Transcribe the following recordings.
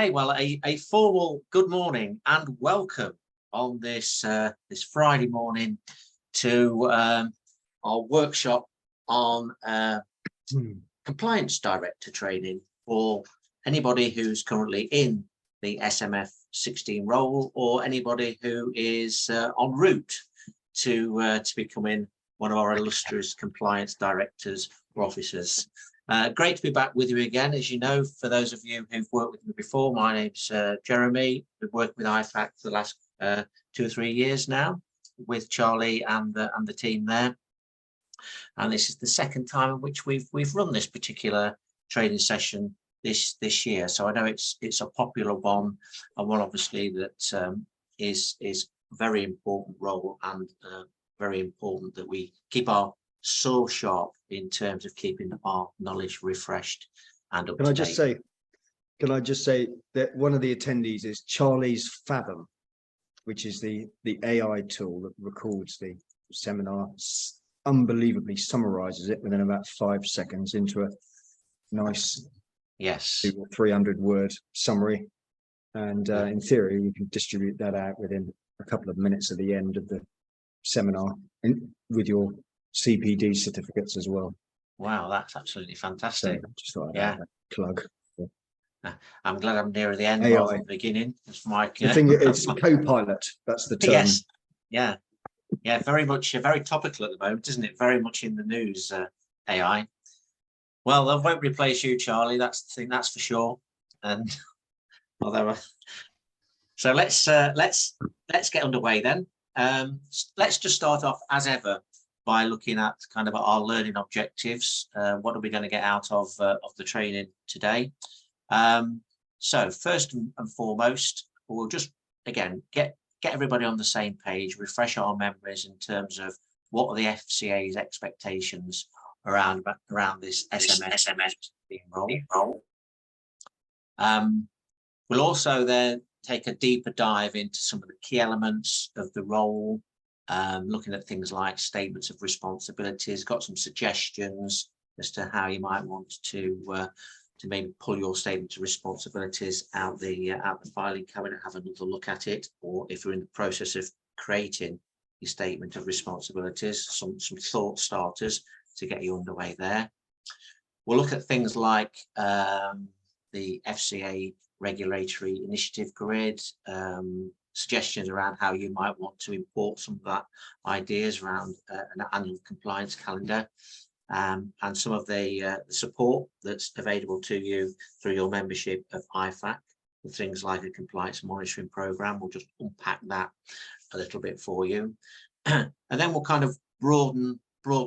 Okay, well, a formal good morning and welcome on this this Friday morning to our workshop on compliance director training for anybody who's currently in the SMF16 role, or anybody who is en route to becoming one of our illustrious compliance directors or officers. Great to be back with you again. As you know, for those of you who've worked with me before, my name's Jeremy. We've worked with IFAC for the last 2 or 3 years now with Charlie and the team there. And this is the second time in which we've run this particular training session this year. So I know it's a popular one, and one obviously that is a very important role, and very important that we keep our so sharp in terms of keeping our knowledge refreshed and up to date. Can I just say that one of the attendees is Charlie's Fathom, which is the AI tool that records the seminar, unbelievably summarizes it within about 5 seconds into a nice 200 or 300 word summary, and in theory we can distribute that out within a couple of minutes at the end of the seminar with your CPD certificates as well. Wow, that's absolutely fantastic. So just thought I'd add that plug. I'm glad I'm near the end AI. rather than the beginning. It's Mike. The thing is, co-pilot. That's the term. Yes. Yeah. Very much, very topical at the moment, isn't it? Very much in the news. AI. Well, I won't replace you, Charlie. That's the thing. That's for sure. And although, so let's get underway then. Let's just start off as ever by looking at kind of our learning objectives. What are we going to get out of the training today? So first and foremost, we'll just again get everybody on the same page, refresh our memories in terms of what are the FCA's expectations around this SMF role. We'll also then take a deeper dive into some of the key elements of the role, looking at things like statements of responsibilities, got some suggestions as to how you might want to maybe pull your statement of responsibilities out the filing cabinet, have another look at it, or if you're in the process of creating your statement of responsibilities, some thought starters to get you underway there. We'll look at things like the FCA regulatory initiative grid, suggestions around how you might want to import some of that ideas around an annual compliance calendar, and some of the support that's available to you through your membership of IFAC with things like a compliance monitoring program. We'll just unpack that a little bit for you, and then we'll kind of broaden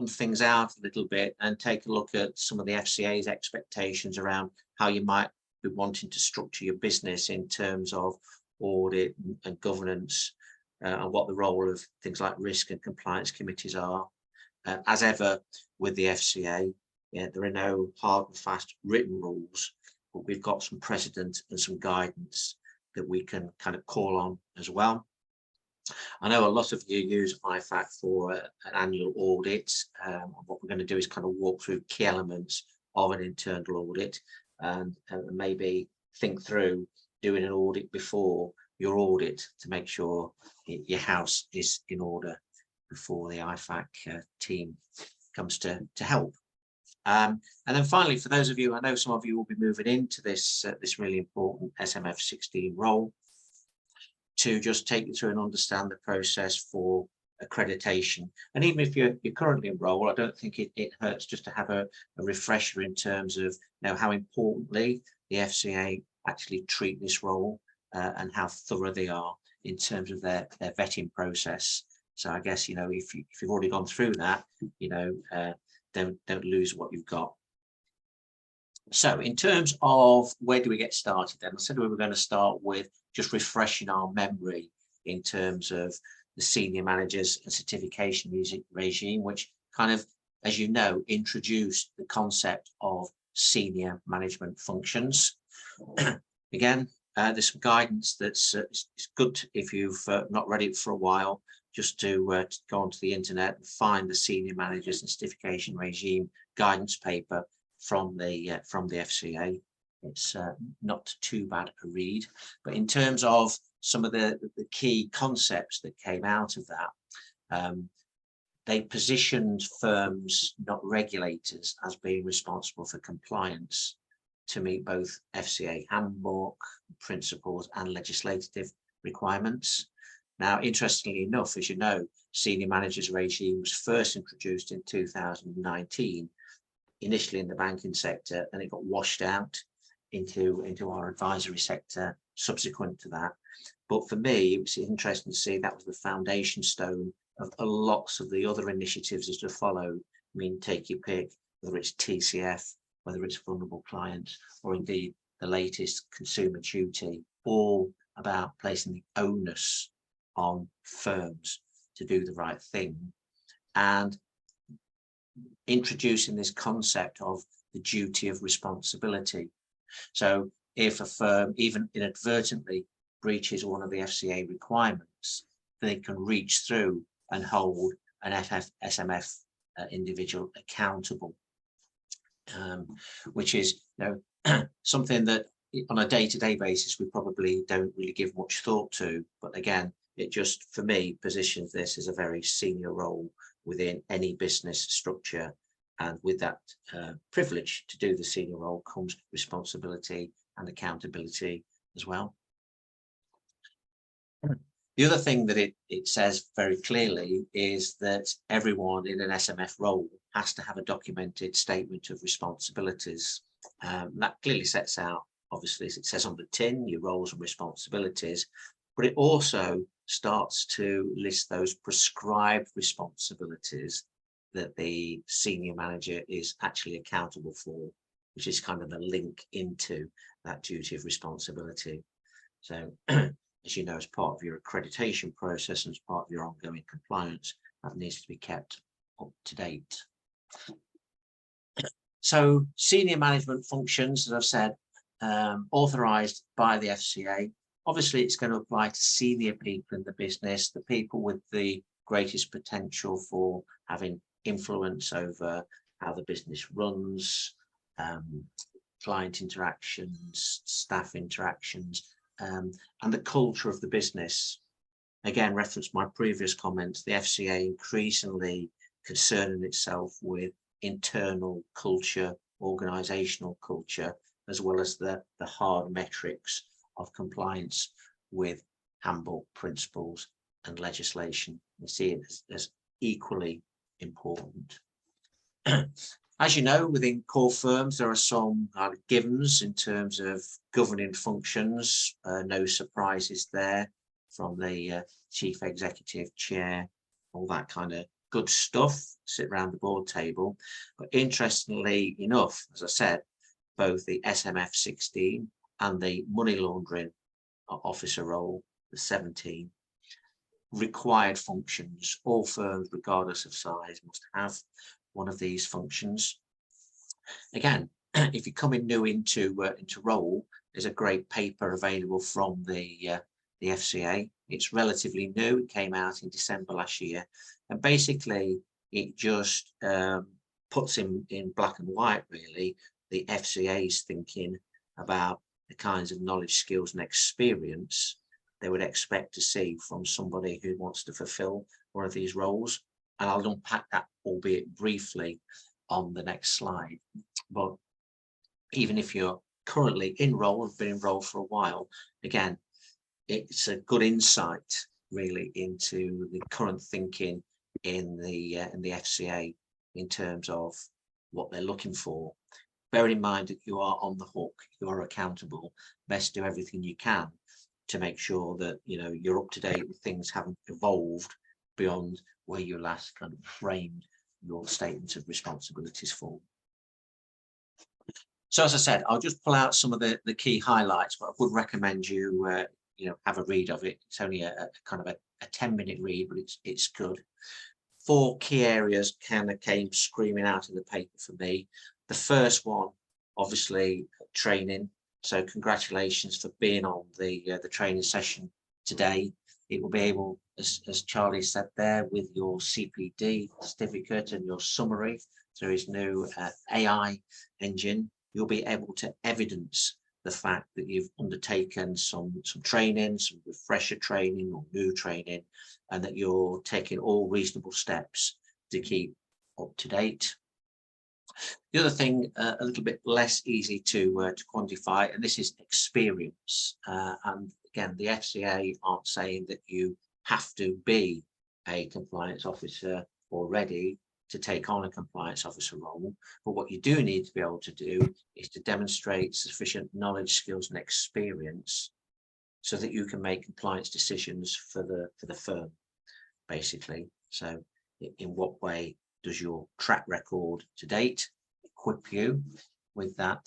things out a little bit and take a look at some of the FCA's expectations around how you might be wanting to structure your business in terms of audit and governance, and what the role of things like risk and compliance committees are. As ever with the FCA, there are no hard and fast written rules, but we've got some precedent and some guidance that we can kind of call on as well. I know a lot of you use IFAC for an annual audit. What we're going to do is kind of walk through key elements of an internal audit, and maybe think through doing an audit before your audit to make sure your house is in order before the IFAC team comes to help. And then finally, for those of you, I know some of you will be moving into this really important SMF16 role, to just take you through and understand the process for accreditation. And even if you're currently enrolled, I don't think it hurts just to have a refresher in terms of how importantly the FCA actually treat this role, and how thorough they are in terms of their vetting process. So I guess, if you've already gone through that, don't lose what you've got. So in terms of where do we get started then? I said we were going to start with just refreshing our memory in terms of the senior managers and certification regime, which kind of, as you know, introduced the concept of senior management functions. Again, there's some guidance that's it's good if you've not read it for a while, just to go onto the internet and find the senior managers and certification regime guidance paper from the FCA. it's not too bad a read. But in terms of some of the key concepts that came out of that, they positioned firms, not regulators, as being responsible for compliance to meet both FCA handbook principles and legislative requirements. Now, interestingly enough, as you know, senior managers regime was first introduced in 2019, initially in the banking sector, and it got washed out into our advisory sector subsequent to that. But for me, it was interesting to see that was the foundation stone of lots of the other initiatives as to follow. I mean, take your pick, whether it's TCF, whether it's vulnerable clients, or indeed the latest consumer duty, all about placing the onus on firms to do the right thing and introducing this concept of the duty of responsibility. So if a firm even inadvertently breaches one of the FCA requirements, they can reach through and hold an SMF individual accountable, which is, you know, something that on a day-to-day basis we probably don't really give much thought to. But again, it just, for me, positions this as a very senior role within any business structure. And with that privilege to do the senior role comes responsibility and accountability as well. The other thing that it says very clearly is that everyone in an SMF role has to have a documented statement of responsibilities. That clearly sets out, obviously, as it says on the tin, your roles and responsibilities, but it also starts to list those prescribed responsibilities that the senior manager is actually accountable for, which is kind of the link into that duty of responsibility. So, as you know, as part of your accreditation process and as part of your ongoing compliance, that needs to be kept up to date. So, senior management functions, as I've said, authorised by the FCA. Obviously, it's going to apply to senior people in the business, the people with the greatest potential for having influence over how the business runs, client interactions, staff interactions, and the culture of the business. Again, reference my previous comments, the FCA increasingly concerning itself with internal culture, organisational culture, as well as the hard metrics of compliance with handbook principles and legislation. We see it as equally important. As you know, within core firms, there are some givens in terms of governing functions. No surprises there from the chief executive, chair, all that kind of good stuff, sit around the board table. But interestingly enough, as I said, both the SMF16 and the money laundering officer role, the 17, required functions. All firms, regardless of size, must have one of these functions. Again, if you're coming new into role, there's a great paper available from the FCA. It's relatively new. It came out in December last year, and basically it just puts in black and white, really, the FCA's thinking about the kinds of knowledge, skills and experience they would expect to see from somebody who wants to fulfill one of these roles. And I'll unpack that, albeit briefly, on the next slide. But even if you're currently in role, have been in role for a while, again, it's a good insight really into the current thinking in the FCA in terms of what they're looking for. Bear in mind that you are on the hook, you are accountable. Best do everything you can to make sure that you're up to date and things haven't evolved beyond where you last kind of framed your statement of responsibilities for. So as I said, I'll just pull out some of the key highlights, but I would recommend you have a read of it. It's only a kind of a 10-minute read, but it's good. 4 key areas kind of came screaming out of the paper for me. The first one, obviously, training. So congratulations for being on the training session today. It will be able, as Charlie said there, with your CPD certificate and your summary through his new AI engine, you'll be able to evidence the fact that you've undertaken some training, some refresher training or new training, and that you're taking all reasonable steps to keep up to date. The other thing, a little bit less easy to quantify, and this is experience. And again, the FCA aren't saying that you have to be a compliance officer already to take on a compliance officer role, but what you do need to be able to do is to demonstrate sufficient knowledge, skills and experience so that you can make compliance decisions for the firm, basically. So in what way does your track record to date equip you with that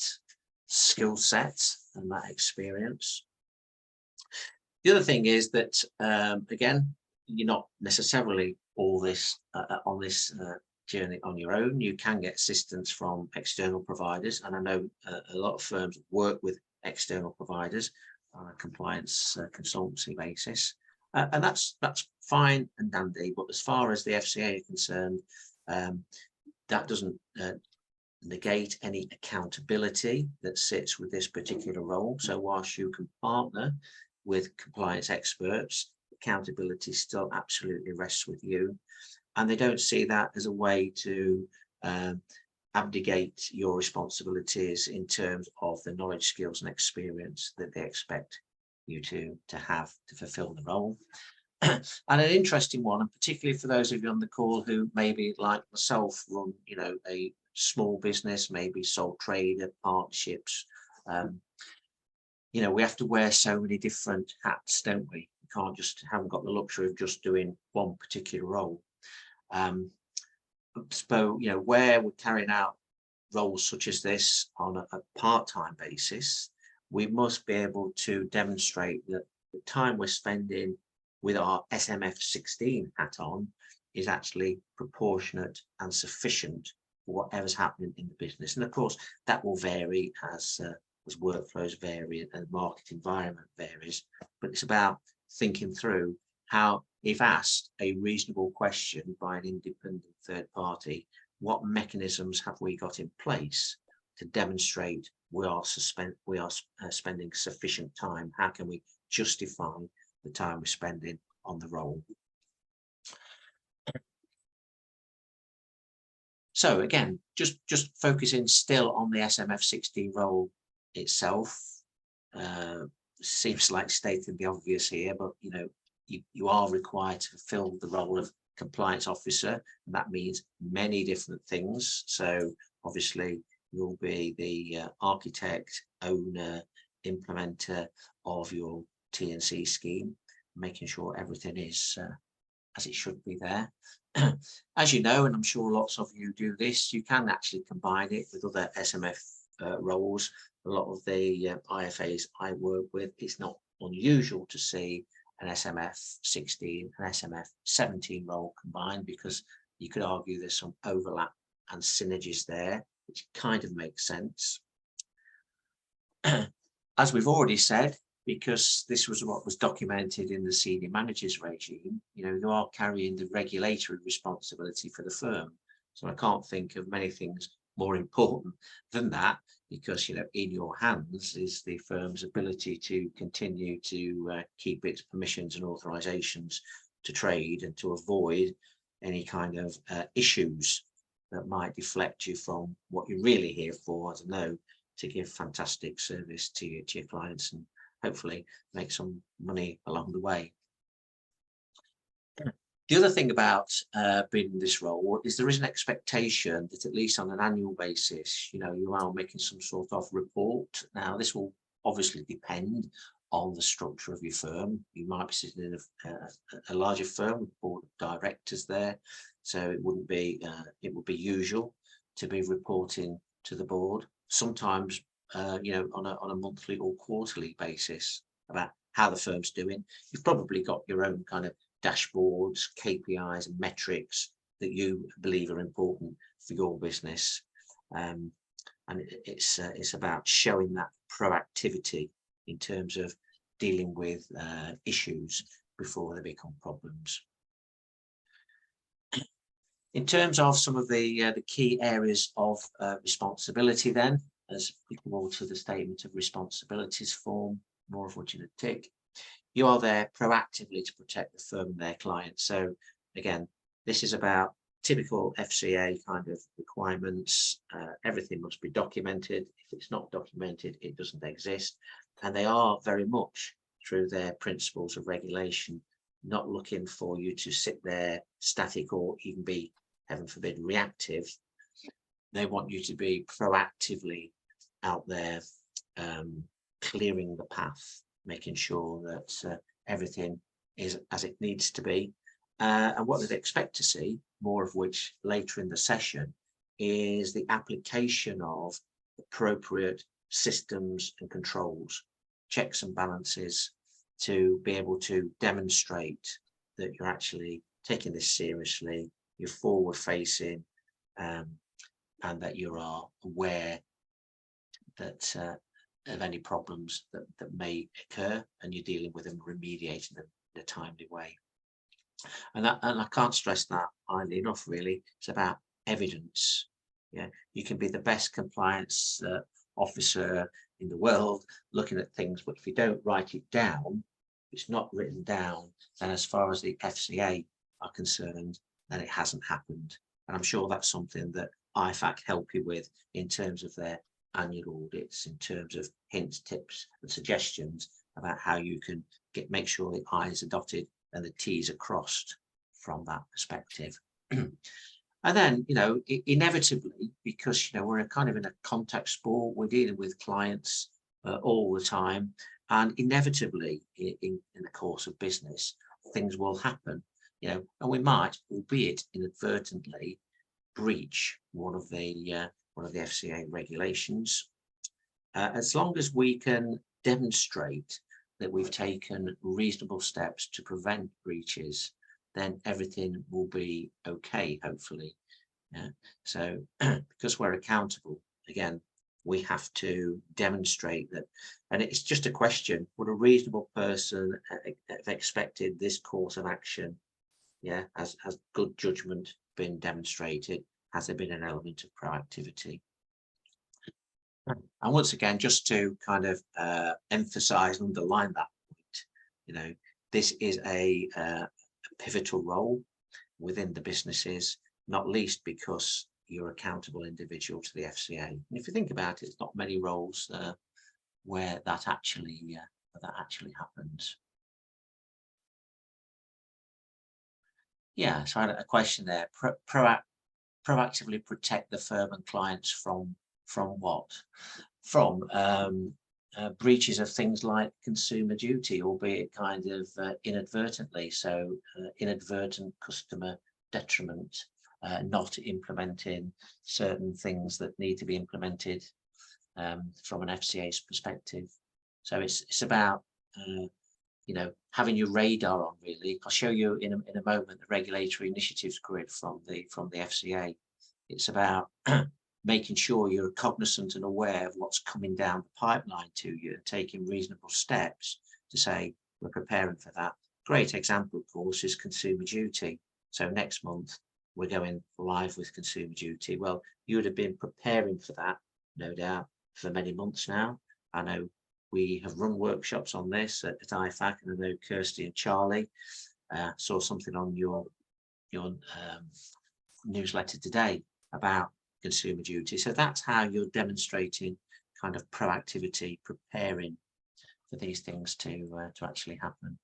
skill set and that experience? The other thing is that, again, you're not necessarily all this on this journey on your own. You can get assistance from external providers, and I know a lot of firms work with external providers on a compliance consultancy basis, and that's fine and dandy. But as far as the FCA are concerned, that doesn't negate any accountability that sits with this particular role. So whilst you can partner with compliance experts, accountability still absolutely rests with you. And they don't see that as a way to abdicate your responsibilities in terms of the knowledge, skills and experience that they expect you to have to fulfill the role. And an interesting one, and particularly for those of you on the call who maybe like myself run, a small business, maybe sole trader, partnerships, we have to wear so many different hats, don't we? We can't haven't got the luxury of just doing one particular role. So, where we're carrying out roles such as this on a part-time basis, we must be able to demonstrate that the time we're spending with our SMF16 hat on is actually proportionate and sufficient for whatever's happening in the business. And of course, that will vary as workflows vary and the market environment varies. But it's about thinking through how, if asked a reasonable question by an independent third party, what mechanisms have we got in place to demonstrate we are spending sufficient time? How can we justify the time we're spending on the role? So again, just focusing still on the SMF16 role itself. Seems like stating the obvious here, but you are required to fulfill the role of compliance officer, and that means many different things. So obviously you'll be the architect, owner, implementer of your T&C scheme, making sure everything is as it should be there. As you know, and I'm sure lots of you do this, you can actually combine it with other SMF roles. A lot of the IFAs I work with, it's not unusual to see an SMF16 and SMF17 role combined, because you could argue there's some overlap and synergies there, which kind of makes sense. As we've already said, because this was what was documented in the senior managers regime, you are carrying the regulatory responsibility for the firm. So I can't think of many things more important than that, because in your hands is the firm's ability to continue to keep its permissions and authorizations to trade and to avoid any kind of issues that might deflect you from what you're really here for, as I know, to give fantastic service to your clients and hopefully make some money along the way. The other thing about being in this role is there is an expectation that at least on an annual basis, you are making some sort of report. Now, this will obviously depend on the structure of your firm. You might be sitting in a larger firm with board of directors there, so it would be usual to be reporting to the board. Sometimes, on a monthly or quarterly basis about how the firm's doing. You've probably got your own kind of dashboards, KPIs and metrics that you believe are important for your business, and it's about showing that proactivity in terms of dealing with issues before they become problems. In terms of some of the key areas of responsibility then, as applicable to the statement of responsibilities form, more of which in a tick. You are there proactively to protect the firm and their clients. So again, this is about typical FCA kind of requirements. Everything must be documented. If it's not documented, it doesn't exist. And they are very much, through their principles of regulation, not looking for you to sit there static or even be, heaven forbid, reactive. They want you to be proactively out there, clearing the path, making sure that everything is as it needs to be. And what they'd expect to see, more of which later in the session, is the application of appropriate systems and controls, checks and balances, to be able to demonstrate that you're actually taking this seriously, you're forward facing, and that you are aware that of any problems that may occur, and you're dealing with them, remediating them in a timely way. And I can't stress that highly enough, really. It's about evidence. Yeah, you can be the best compliance officer in the world looking at things, but if you don't write it down, it's not written down, then as far as the FCA are concerned, then it hasn't happened. And I'm sure that's something that IFAC help you with in terms of their annual audits, in terms of hints, tips and suggestions about how you can make sure the I's are dotted and the T's are crossed from that perspective. And then, inevitably, because, we're kind of in a contact sport, we're dealing with clients all the time, and inevitably in the course of business, things will happen, and we might, albeit inadvertently, breach one of the FCA regulations. As long as we can demonstrate that we've taken reasonable steps to prevent breaches, then everything will be okay, hopefully. Yeah. So because we're accountable, again, we have to demonstrate that, and it's just a question, would a reasonable person have expected this course of action? Yeah, has good judgment been demonstrated? Has there been an element of proactivity? And once again, just to kind of emphasize and underline that point, this is a pivotal role within the businesses, not least because you're accountable individual to the FCA. And if you think about it, it's not many roles where that actually happens. Yeah, so I had a question there. Proactively protect the firm and clients from what? From breaches of things like consumer duty, albeit kind of inadvertently. So inadvertent customer detriment, not implementing certain things that need to be implemented from an FCA's perspective. So it's about having your radar on, really. I'll show you in a moment the regulatory initiatives grid from the FCA. It's about making sure you're cognizant and aware of what's coming down the pipeline to you and taking reasonable steps to say, we're preparing for that. Great example, of course, is consumer duty. So next month, we're going live with consumer duty. Well, you would have been preparing for that, no doubt, for many months now. I know we have run workshops on this at IFAC, and I know Kirsty and Charlie saw something on your newsletter today about consumer duty. So that's how you're demonstrating kind of proactivity, preparing for these things to actually happen.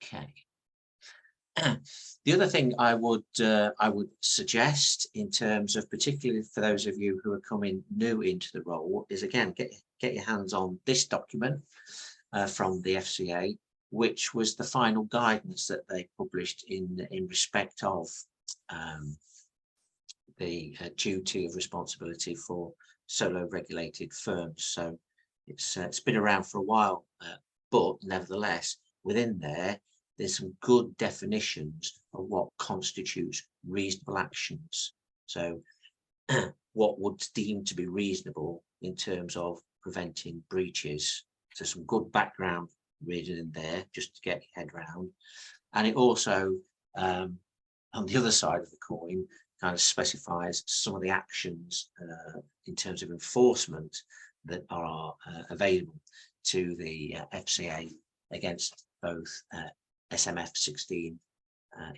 Okay. The other thing I would suggest, in terms of, particularly for those of you who are coming new into the role, is again get your hands on this document from the FCA, which was the final guidance that they published in respect of the duty of responsibility for solo regulated firms. So it's been around for a while, but nevertheless, within there's some good definitions of what constitutes reasonable actions. So what would deem to be reasonable in terms of preventing breaches. So some good background reading in there just to get your head around. And it also, on the other side of the coin, kind of specifies some of the actions in terms of enforcement that are available to the FCA against both SMF16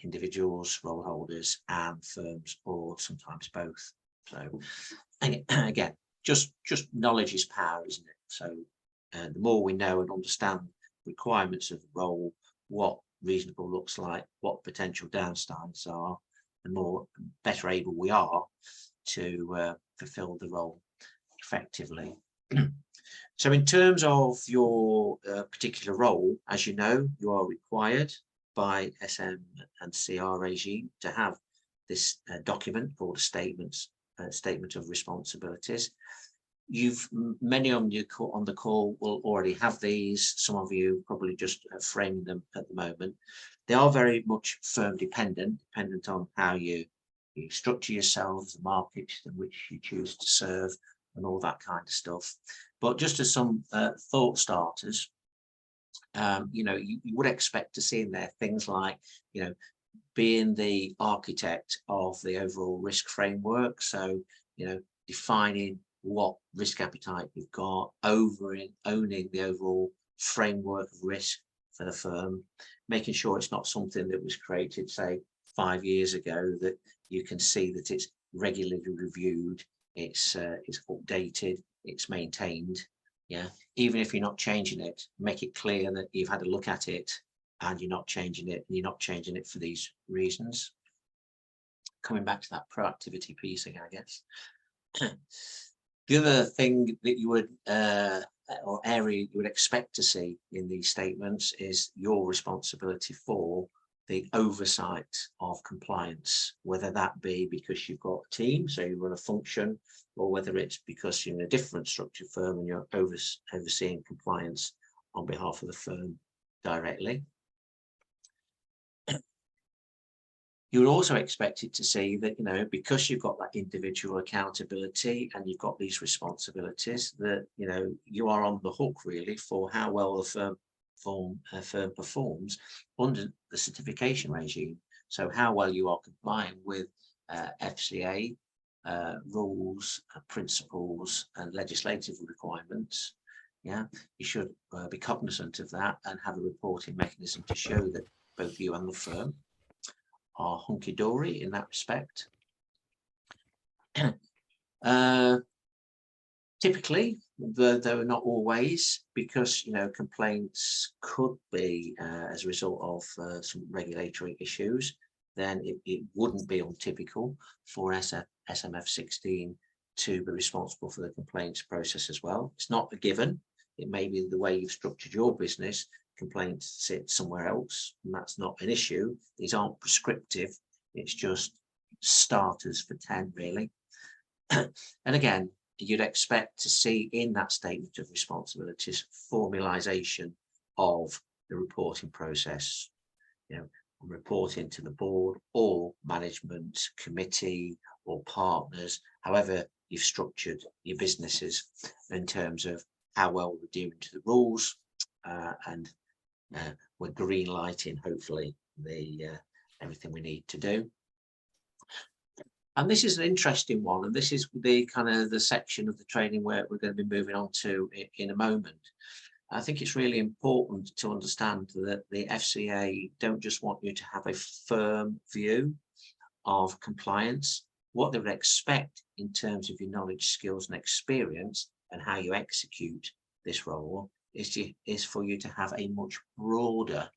individuals, role holders, and firms, or sometimes both. So again, just knowledge is power, isn't it? So the more we know and understand requirements of the role, what reasonable looks like, what potential downsides are, the more better able we are to fulfill the role effectively. So in terms of your particular role, as you know, you are required by SM and CR regime to have this document called a statement of responsibilities. Many of you on the call will already have these. Some of you probably just framing them at the moment. They are very much firm dependent on how you structure yourselves, the markets in which you choose to serve, and all that kind of stuff. But just as some thought starters, you would expect to see in there things like, being the architect of the overall risk framework. So, defining what risk appetite you've got, owning the overall framework of risk for the firm, making sure it's not something that was created, say, 5 years ago, that you can see that it's regularly reviewed, it's updated, it's maintained. Yeah, even if you're not changing it, make it clear that you've had a look at it and you're not changing it, and you're not changing it for these reasons. Coming back to that proactivity piece again, I guess. The other thing that you would, or area you would expect to see in these statements, is your responsibility for the oversight of compliance, whether that be because you've got a team, so you run a function, or whether it's because you're in a different structured firm and you're overseeing compliance on behalf of the firm directly. You're also expected to see that, because you've got that individual accountability and you've got these responsibilities, that, you are on the hook really for how well the firm performs under the certification regime. So how well you are complying with FCA rules, principles, and legislative requirements. Yeah, you should be cognizant of that and have a reporting mechanism to show that both you and the firm are hunky-dory in that respect. Typically, though not always, because complaints could be as a result of some regulatory issues, then it wouldn't be untypical for SMF16 to be responsible for the complaints process as well. It's not a given. It may be the way you've structured your business. Complaints sit somewhere else, and that's not an issue. These aren't prescriptive. It's just starters for 10 really. And again, you'd expect to see in that statement of responsibilities formalization of the reporting process, reporting to the board or management committee or partners, however you've structured your businesses, in terms of how well we're adhering to the rules, and we're green lighting hopefully everything we need to do. And this is an interesting one, and this is the kind of the section of the training where we're going to be moving on to in a moment. I think it's really important to understand that the FCA don't just want you to have a firm view of compliance. What they would expect in terms of your knowledge, skills, and experience, and how you execute this role, is for you to have a much broader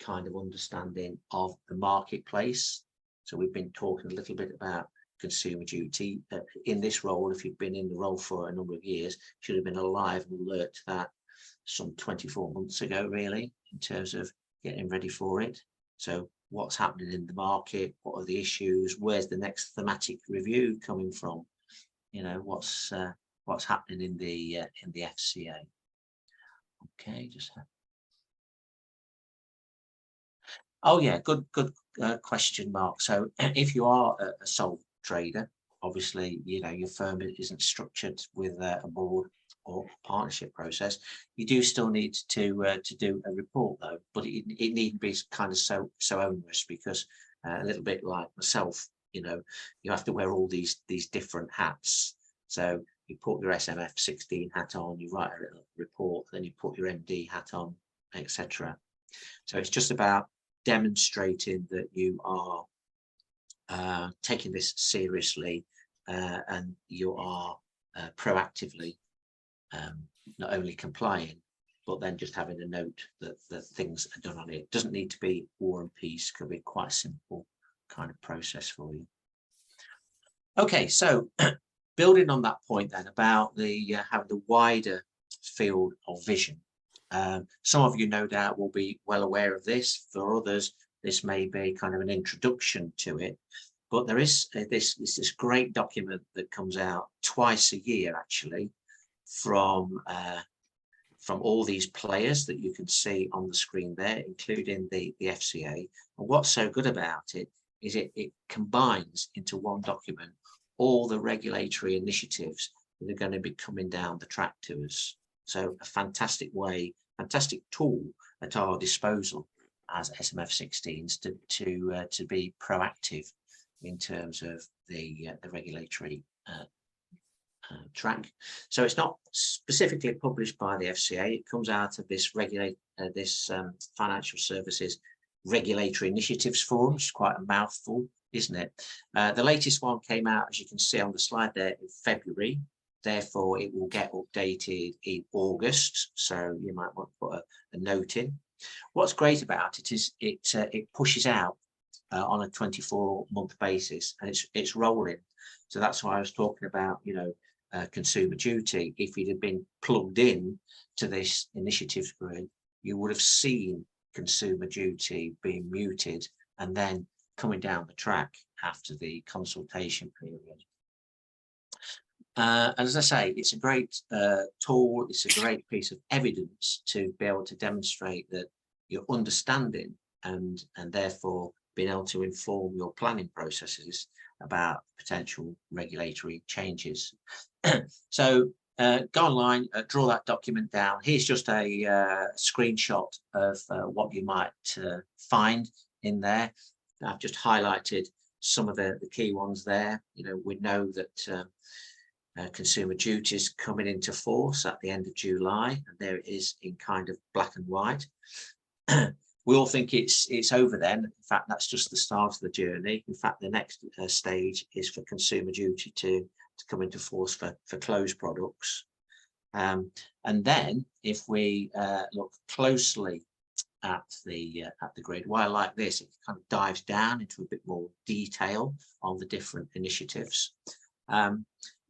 kind of understanding of the marketplace. So we've been talking a little bit about consumer duty. In this role, if you've been in the role for a number of years, should have been alive and alert to that some 24 months ago, really, in terms of getting ready for it. So what's happening in the market? What are the issues? Where's the next thematic review coming from? What's happening in the FCA? Okay, oh yeah, good question, Mark. So if you are a sole trader, obviously your firm isn't structured with a board or partnership process. You do still need to do a report though, but it needn't be kind of so onerous, because a little bit like myself, you know, you have to wear all these different hats. So you put your SMF16 hat on, you write a little report, then you put your MD hat on, etc. So it's just about demonstrating that you are taking this seriously, and you are proactively not only complying, but then just having a note that things are done on it. It doesn't need to be war and peace, could be quite a simple kind of process for you. Okay, so building on that point then about the having the wider field of vision. Some of you no doubt will be well aware of this. For others, this may be kind of an introduction to it. But there is this great document that comes out twice a year, actually, from all these players that you can see on the screen there, including the FCA. And what's so good about it is it combines into one document all the regulatory initiatives that are going to be coming down the track to us. So a fantastic way, fantastic tool at our disposal as SMF16s to be proactive in terms of the regulatory track. So it's not specifically published by the FCA. It comes out of this Financial Services Regulatory Initiatives Forum. It's quite a mouthful, isn't it? The latest one came out, as you can see on the slide there, in February. Therefore, it will get updated in August. So you might want to put a note in. What's great about it is it pushes out on a 24-month basis, and it's rolling. So that's why I was talking about, you know, consumer duty. If you'd have been plugged in to this initiatives group, you would have seen consumer duty being muted and then coming down the track after the consultation period. And as I say, it's a great tool. It's a great piece of evidence to be able to demonstrate that you're understanding and therefore being able to inform your planning processes about potential regulatory changes. So go online, draw that document down. Here's just a screenshot of what you might find in there. I've just highlighted some of the key ones there. You know, we know that consumer duties coming into force at the end of July, and there it is in kind of black and white. We all think it's over then. In fact, that's just the start of the journey. In fact, the next stage is for consumer duty to come into force for closed products. And then if we look closely at the grid, why I like this, it kind of dives down into a bit more detail on the different initiatives.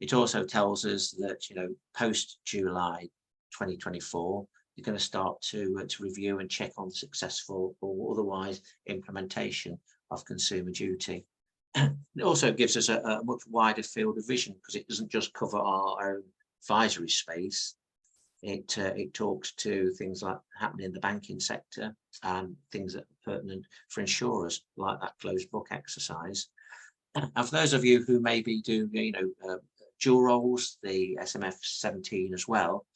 It also tells us that, you know, post July 2024, you're going to start to review and check on successful or otherwise implementation of consumer duty. It also gives us a much wider field of vision, because it doesn't just cover our own advisory space. It talks to things like happening in the banking sector and things that are pertinent for insurers, like that closed book exercise. And for those of you who maybe do, you know, dual roles, the SMF17 as well,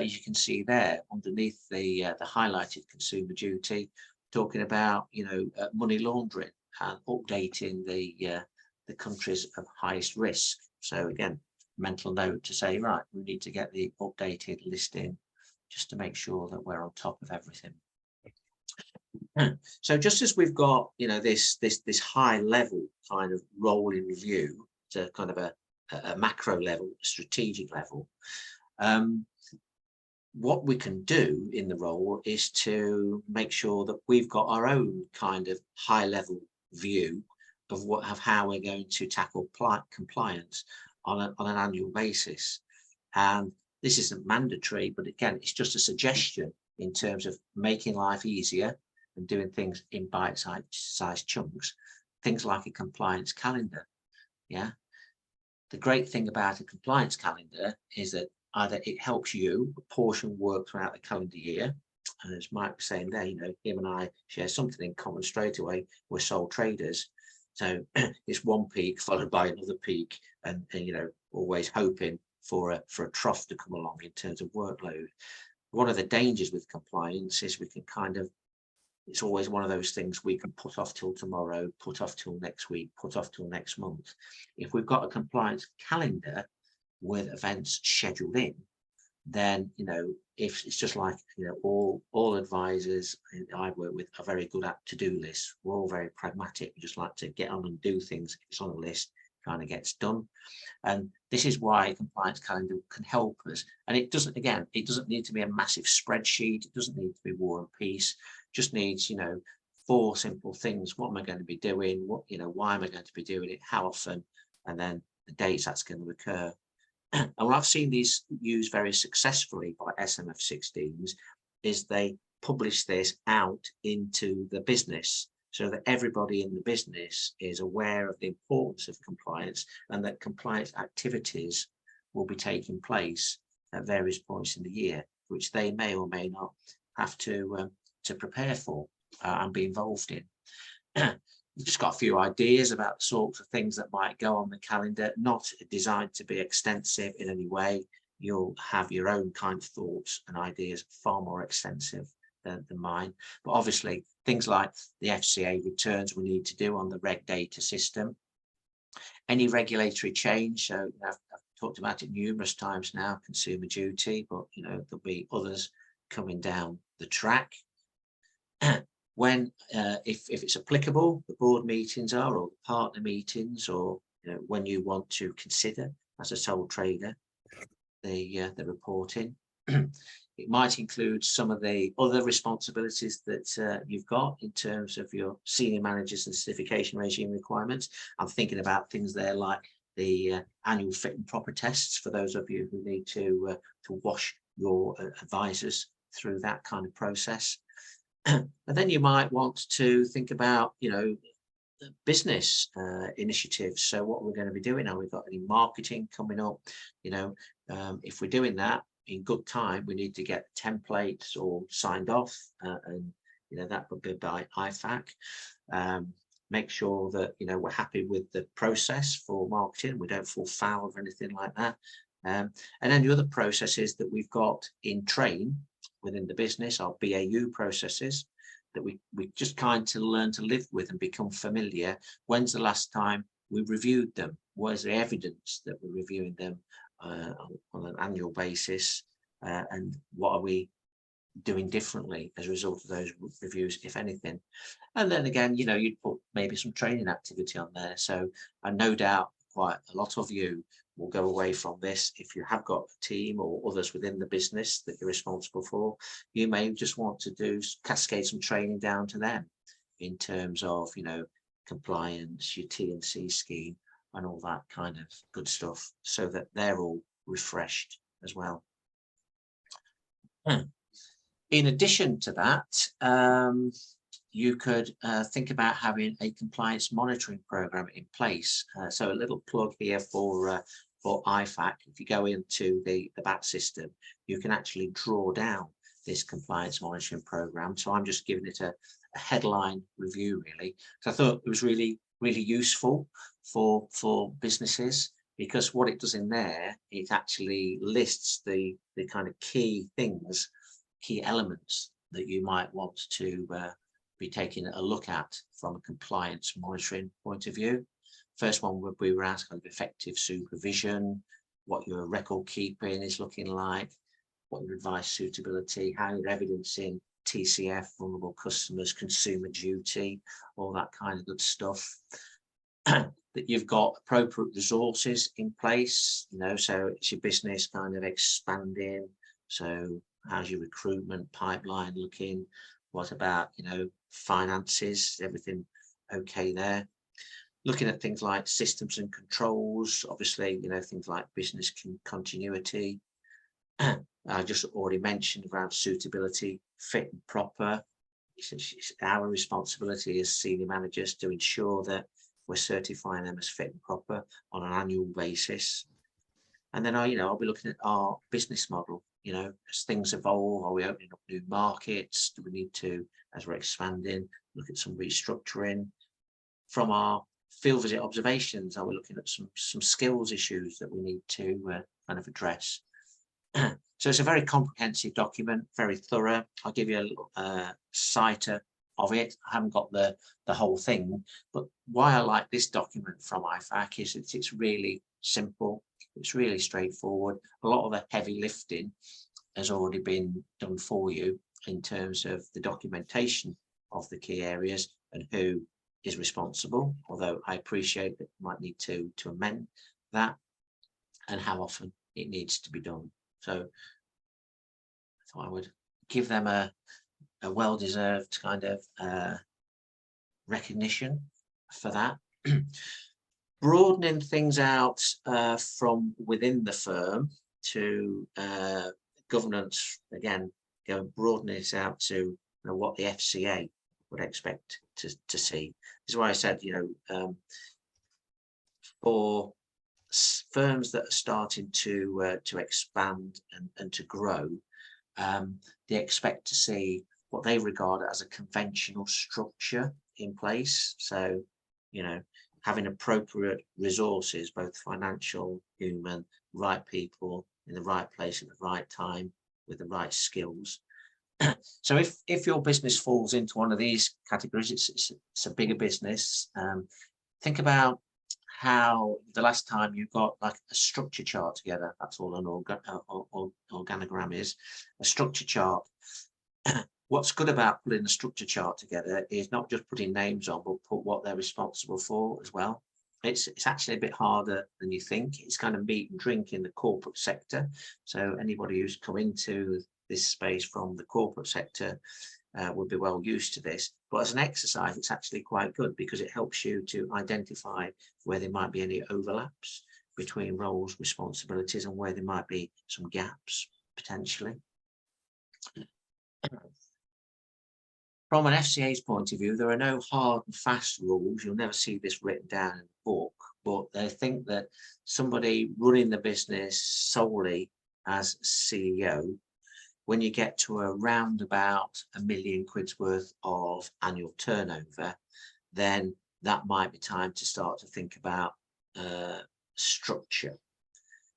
you can see there underneath the highlighted consumer duty, talking about, you know, money laundering and updating the countries of highest risk. So again, mental note to say, right, we need to get the updated listing just to make sure that we're on top of everything. So just as we've got, you know, this high level kind of rolling review to kind of a macro level, strategic level, what we can do in the role is to make sure that we've got our own kind of high level view of how we're going to tackle compliance on an annual basis. And this isn't mandatory, but again, it's just a suggestion in terms of making life easier and doing things in bite-sized chunks. Things like a compliance calendar. Yeah. The great thing about a compliance calendar is that either it helps you apportion work throughout the calendar year, and as Mike was saying there, you know, him and I share something in common straight away. We're sole traders, so it's one peak followed by another peak, and you know, always hoping for a trough to come along in terms of workload. One of the dangers with compliance is we can kind of it's always one of those things we can put off till tomorrow, put off till next week, put off till next month. If we've got a compliance calendar with events scheduled in, then, you know, if it's just like, you know, all advisors I work with are very good at to-do lists. We're all very pragmatic. We just like to get on and do things. If it's on a list, kind of gets done. And this is why a compliance calendar can help us. And it doesn't, again, it doesn't need to be a massive spreadsheet. It doesn't need to be War and Peace. Just needs, you know, 4 simple things. What am I going to be doing? What, you know, why am I going to be doing it? How often? And then the dates that's going to occur. And what I've seen these used very successfully by SMF16s is they publish this out into the business so that everybody in the business is aware of the importance of compliance and that compliance activities will be taking place at various points in the year, which they may or may not have to prepare for and be involved in. We've just got a few ideas about the sorts of things that might go on the calendar, not designed to be extensive in any way. You'll have your own kind of thoughts and ideas, far more extensive than mine. But obviously, things like the FCA returns we need to do on the reg data system. Any regulatory change, so I've talked about it numerous times now, consumer duty, but you know, there'll be others coming down the track. When, if it's applicable, the board meetings are, or the partner meetings, or you know, when you want to consider as a sole trader, the reporting. It might include some of the other responsibilities that you've got in terms of your senior managers and certification regime requirements. I'm thinking about things there like the annual fit and proper tests for those of you who need to wash your advisors through that kind of process. And then you might want to think about, you know, business initiatives. So what we're going to be doing, are we got any marketing coming up? You know, if we're doing that in good time, we need to get templates all signed off, and you know, that would be by IFAC. Make sure that, you know, we're happy with the process for marketing. We don't fall foul of anything like that. And then the other processes that we've got in train within the business are BAU processes that we just kind of learn to live with and become familiar. When's the last time we reviewed them? Where's the evidence that we're reviewing them on an annual basis? And what are we doing differently as a result of those reviews, if anything? And then again, you know, you'd put maybe some training activity on there. So I no doubt quite a lot of you will go away from this. If you have got a team or others within the business that you're responsible for, you may just want to do cascade some training down to them in terms of, you know, compliance, your T&C scheme and all that kind of good stuff, so that they're all refreshed as well. In addition to that, you could think about having a compliance monitoring program in place. So a little plug here for IFAC. If you go into the BAT system, you can actually draw down this compliance monitoring program. So I'm just giving it a headline review, really. So I thought it was really useful for businesses, because what it does in there, it actually lists the kind of key things, key elements that you might want to be taking a look at from a compliance monitoring point of view. First one would be around kind of effective supervision, what your record keeping is looking like, what your advice suitability, how you're evidencing TCF, vulnerable customers, consumer duty, all that kind of good stuff. That you've got appropriate resources in place, you know, so it's your business kind of expanding. So how's your recruitment pipeline looking? What about, you know, finances, everything okay there? Looking at things like systems and controls, obviously, you know, things like business continuity. I just already mentioned around suitability, fit and proper. It's our responsibility as senior managers to ensure that we're certifying them as fit and proper on an annual basis. And then I'll be looking at our business model, you know, as things evolve. Are we opening up new markets? Do we need to, as we're expanding, look at some restructuring? From our field visit observations, are we looking at some skills issues that we need to kind of address? So it's a very comprehensive document, very thorough. I'll give you a little citer of it. I haven't got the whole thing, but why I like this document from IFAC is it's really simple. It's really straightforward. A lot of the heavy lifting has already been done for you in terms of the documentation of the key areas and who is responsible, although I appreciate that you might need to amend that, and how often it needs to be done. So I thought I would give them a well-deserved kind of recognition for that. Broadening things out from within the firm to governance, again, broadening it out to what the FCA would expect to see. This is why I said, for firms that are starting to expand and to grow, they expect to see what they regard as a conventional structure in place. So, having appropriate resources, both financial, human, right people in the right place at the right time with the right skills. So if your business falls into one of these categories, it's a bigger business. Think about how the last time you got like a structure chart together. That's all an organogram is, a structure chart. What's good about putting the structure chart together is not just putting names on, but put what they're responsible for as well. It's actually a bit harder than you think. It's kind of meat and drink in the corporate sector. So anybody who's come into this space from the corporate sector would be well used to this. But as an exercise, it's actually quite good because it helps you to identify where there might be any overlaps between roles, responsibilities, and where there might be some gaps potentially. From an FCA's point of view, there are no hard and fast rules. You'll never see this written down in a book, but they think that somebody running the business solely as CEO, when you get to around about £1 million worth of annual turnover, then that might be time to start to think about structure.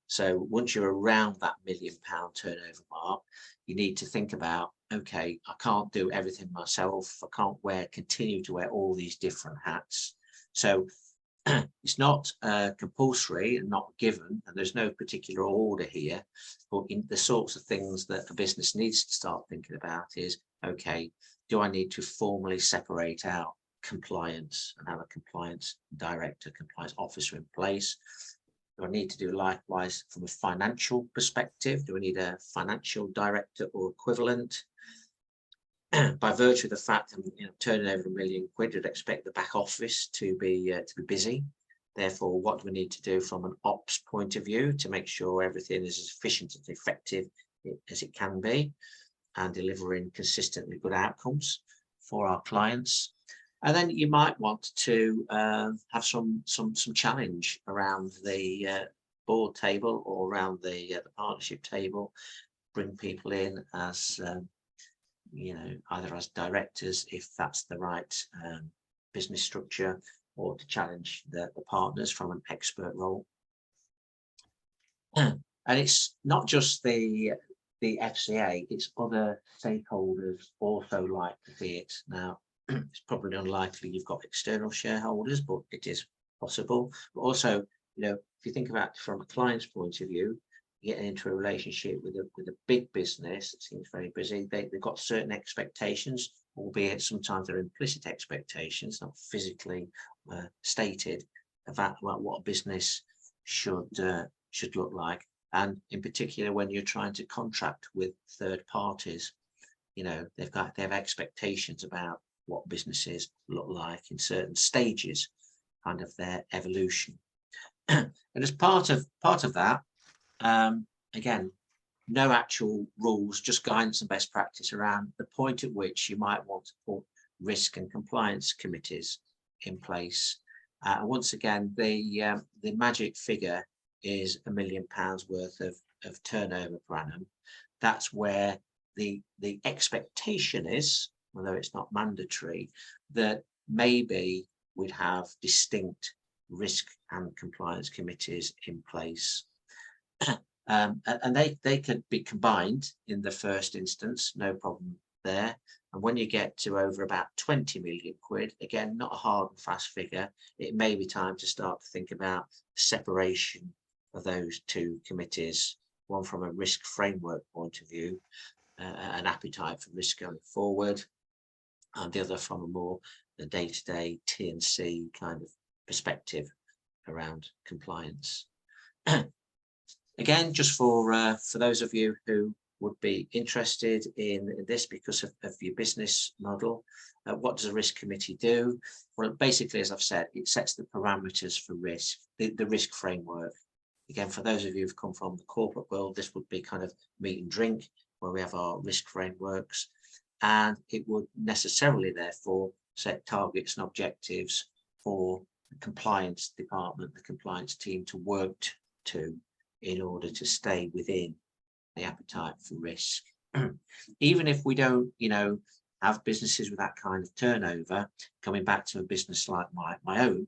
So once you're around that £1 million turnover mark, you need to think about, okay, I can't do everything myself. I can't continue to wear all these different hats. So it's not compulsory and not given, and there's no particular order here, but in the sorts of things that a business needs to start thinking about is, okay, do I need to formally separate out compliance and have a compliance director, compliance officer in place? Do I need to do likewise from a financial perspective? Do I need a financial director or equivalent? By virtue of the fact that turning over £1 million, you'd expect the back office to be busy. Therefore, what do we need to do from an ops point of view to make sure everything is as efficient and effective as it can be, and delivering consistently good outcomes for our clients? And then you might want to have some challenge around the board table or around the partnership table. Bring people in as either as directors, if that's the right business structure, or to challenge the partners from an expert role. And it's not just the FCA, it's other stakeholders also like to see it. Now, it's probably unlikely you've got external shareholders, but it is possible. But also, if you think about it from a client's point of view, getting into a relationship with a big business that seems very busy, they've got certain expectations, albeit sometimes they're implicit expectations, not physically stated, about what a business should look like. And in particular, when you're trying to contract with third parties, they have expectations about what businesses look like in certain stages, kind of their evolution. And as part of that, again, no actual rules, just guidance and best practice around the point at which you might want to put risk and compliance committees in place. Once again, the magic figure is £1 million worth of turnover per annum. That's where the expectation is, although it's not mandatory, that maybe we'd have distinct risk and compliance committees in place. And they could be combined in the first instance, no problem there. And when you get to over about 20 million quid, again, not a hard and fast figure, it may be time to start to think about separation of those two committees, one from a risk framework point of view, an appetite for risk going forward, and the other from a more day-to-day T&C kind of perspective around compliance. Again, just for those of you who would be interested in this because of your business model, what does a risk committee do? Well, basically, as I've said, it sets the parameters for risk, the risk framework. Again, for those of you who've come from the corporate world, this would be kind of meat and drink, where we have our risk frameworks, and it would necessarily, therefore, set targets and objectives for the compliance department, the compliance team to work to in order to stay within the appetite for risk. Even if we don't, have businesses with that kind of turnover, coming back to a business like my own,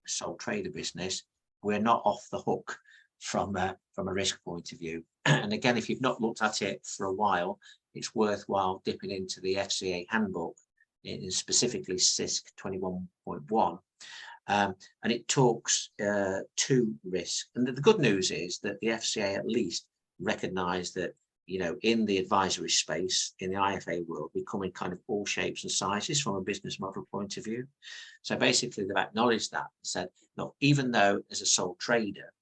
a sole trader business, we're not off the hook from a risk point of view. And again, if you've not looked at it for a while, it's worthwhile dipping into the FCA handbook, in specifically CISC 21.1. And it talks to risk. And the good news is that the FCA at least recognise that, in the advisory space, in the IFA world, we come in kind of all shapes and sizes from a business model point of view. So basically, they've acknowledged that and said, no, even though as a sole trader,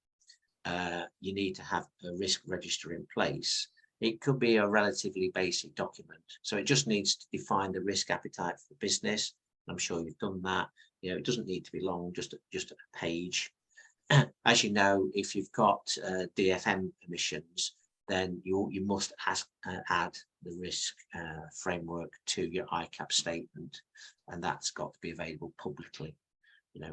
you need to have a risk register in place, it could be a relatively basic document. So it just needs to define the risk appetite for the business. I'm sure you've done that. It doesn't need to be long, just a page. As you know, if you've got DFM permissions, then you must add the risk framework to your ICAP statement, and that's got to be available publicly,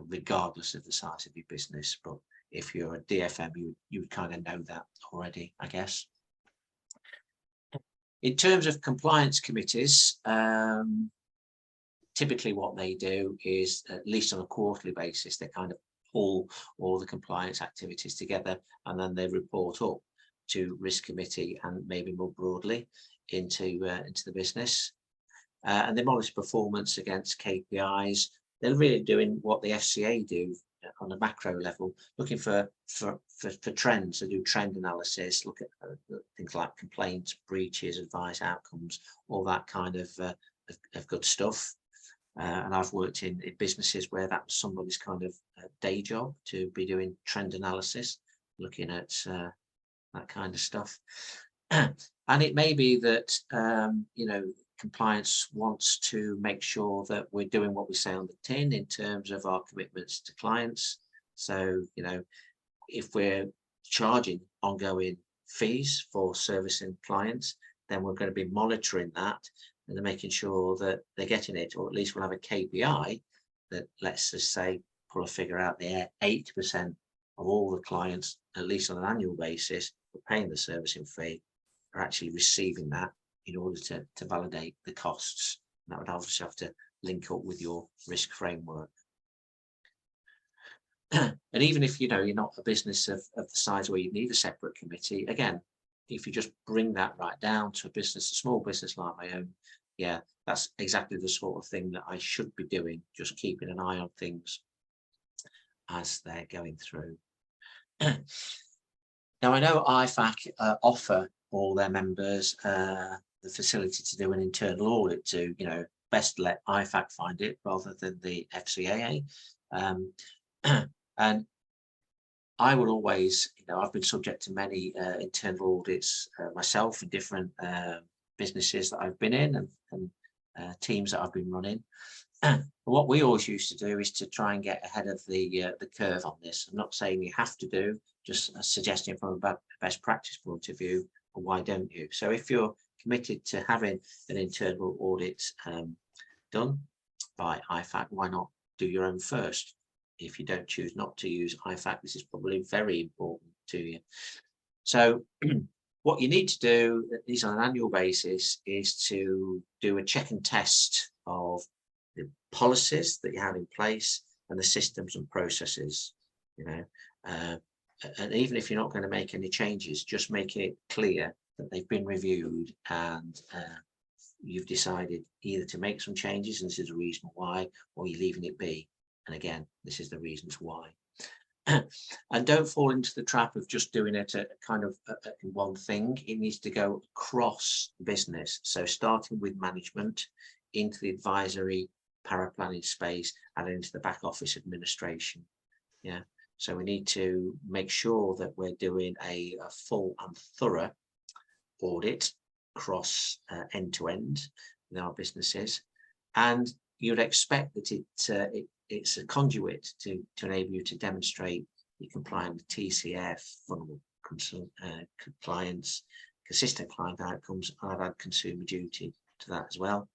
regardless of the size of your business. But if you're a DFM, you would kind of know that already, I guess. In terms of compliance committees, typically what they do is, at least on a quarterly basis, they kind of pull all the compliance activities together, and then they report up to risk committee and maybe more broadly into the business. And they monitor performance against KPIs. They're really doing what the FCA do on a macro level, looking for trends. They do trend analysis, look at things like complaints, breaches, advice outcomes, all that kind of good stuff. And I've worked in businesses where that was somebody's kind of day job, to be doing trend analysis, looking at that kind of stuff. And it may be that, compliance wants to make sure that we're doing what we say on the tin in terms of our commitments to clients. So, if we're charging ongoing fees for servicing clients, then we're going to be monitoring that, and they're making sure that they're getting it, or at least we'll have a KPI that lets us say, pull a figure out there, 80% of all the clients, at least on an annual basis, who are paying the servicing fee, are actually receiving that in order to validate the costs. And that would obviously have to link up with your risk framework. And even if you're not a business of the size where you need a separate committee, again, if you just bring that right down to a small business like my own, yeah, that's exactly the sort of thing that I should be doing, just keeping an eye on things as they're going through. Now, I know IFAC offer all their members the facility to do an internal audit to, best let IFAC find it rather than the FCAA. And I will always, I've been subject to many internal audits myself in different businesses that I've been in and teams that I've been running. What we always used to do is to try and get ahead of the curve on this. I'm not saying you have to do, just a suggestion from a best practice point of view, or why don't you? So if you're committed to having an internal audit done by IFAC, why not do your own first? If you don't choose not to use IFAC, this is probably very important to you. So what you need to do, at least on an annual basis, is to do a check and test of the policies that you have in place and the systems and processes, and even if you're not going to make any changes, just make it clear that they've been reviewed and you've decided either to make some changes, and this is a reason why, or you're leaving it be. And again, this is the reasons why. And don't fall into the trap of just doing it at kind of one thing. It needs to go across the business. So starting with management, into the advisory paraplanning space, and into the back office administration. Yeah. So we need to make sure that we're doing a full and thorough audit across end to end in our businesses. And you'd expect that it's a conduit to enable you to demonstrate you're complying with TCF, vulnerable compliance, consistent client outcomes, and I've had consumer duty to that as well.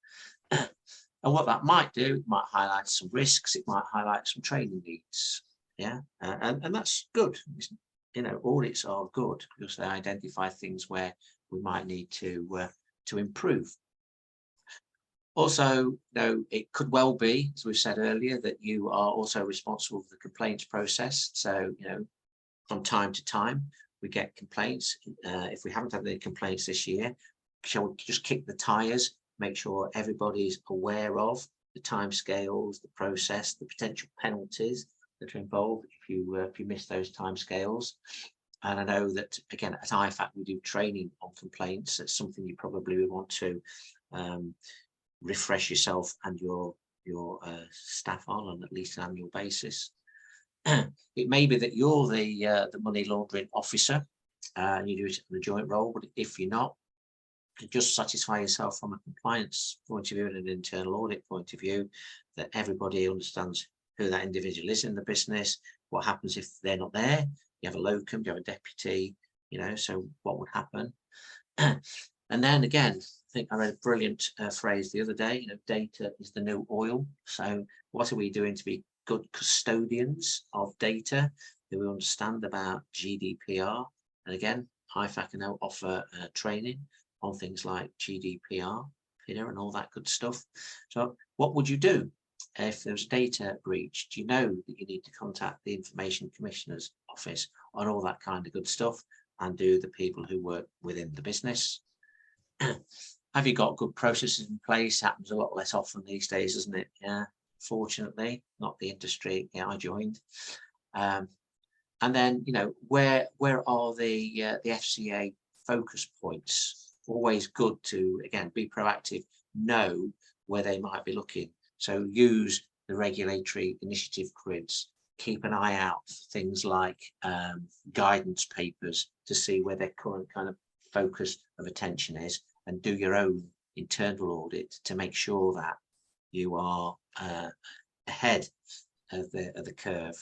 And what that might do, it might highlight some risks, it might highlight some training needs. Yeah, and that's good. You know, audits are good because they identify things where we might need to improve. Also, you know, it could well be, as we've said earlier, that you are also responsible for the complaints process. So, you know, from time to time, we get complaints. If we haven't had any complaints this year, shall we just kick the tires, make sure everybody's aware of the timescales, the process, the potential penalties that are involved if you miss those timescales. And I know that, again, at IFAC, we do training on complaints. That's something you probably would want to refresh yourself and your staff on at least an annual basis. It may be that you're the money laundering officer and you do it in a joint role, but if you're not, just satisfy yourself from a compliance point of view and an internal audit point of view that everybody understands who that individual is in the business, what happens if they're not there. You have a locum, you have a deputy, you know, so what would happen? And then again, I think I read a brilliant phrase the other day, you know, data is the new oil. So what are we doing to be good custodians of data? Do we understand about GDPR? And again, IFAC can now offer training on things like GDPR, PIDA and all that good stuff. So what would you do if there's data breach? Do you know that you need to contact the Information Commissioner's office on all that kind of good stuff, and do the people who work within the business? Have you got good processes in place? Happens a lot less often these days, doesn't it? Yeah, fortunately, not the industry I joined. And then, you know, where are the FCA focus points? Always good to, again, be proactive, know where they might be looking. So use the regulatory initiative grids, keep an eye out for things like guidance papers to see where their current kind of focus of attention is, and do your own internal audit to make sure that you are ahead of the curve.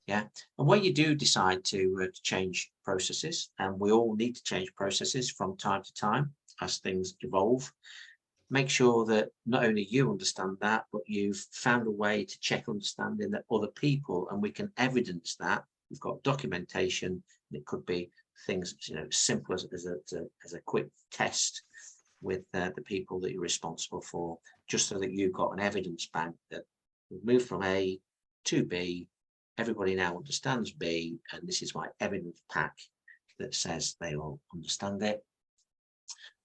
Yeah, and when you do decide to change processes, and we all need to change processes from time to time as things evolve, make sure that not only you understand that, but you've found a way to check understanding that other people, and we can evidence that. We've got documentation, and it could be things, you know, simple as a quick test with the people that you're responsible for, just so that you've got an evidence bank that we've moved from A to B. Everybody now understands B, and this is my evidence pack that says they all understand it.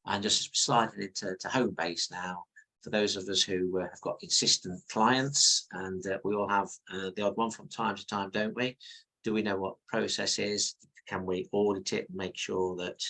And just as we slide it into home base now, for those of us who have got insistent clients, and we all have the odd one from time to time, don't we? Do we know what process is? Can we audit it and make sure that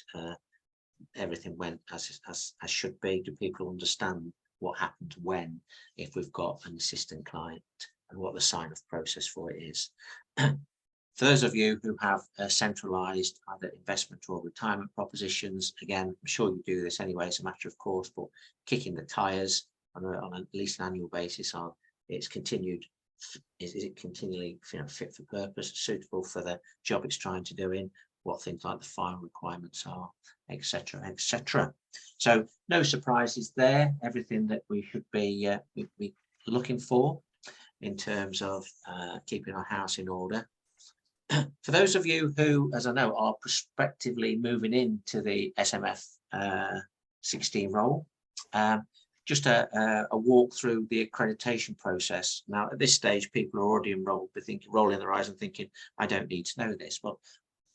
everything went as should be? Do people understand what happened when, if we've got an assistant client, and what the sign-off process for it is? For those of you who have centralized either investment or retirement propositions, again, I'm sure you do this anyway, it's a matter of course, but kicking the tires on at least an annual basis on its continued, is it continually, you know, fit for purpose, suitable for the job it's trying to do in, what things like the file requirements are, etc., etc. So no surprises there, everything that we should be looking for in terms of keeping our house in order. For those of you who, as I know, are prospectively moving into the SMF16 role, just a walk through the accreditation process. Now, at this stage, people are already enrolled, but rolling their eyes and thinking, I don't need to know this. But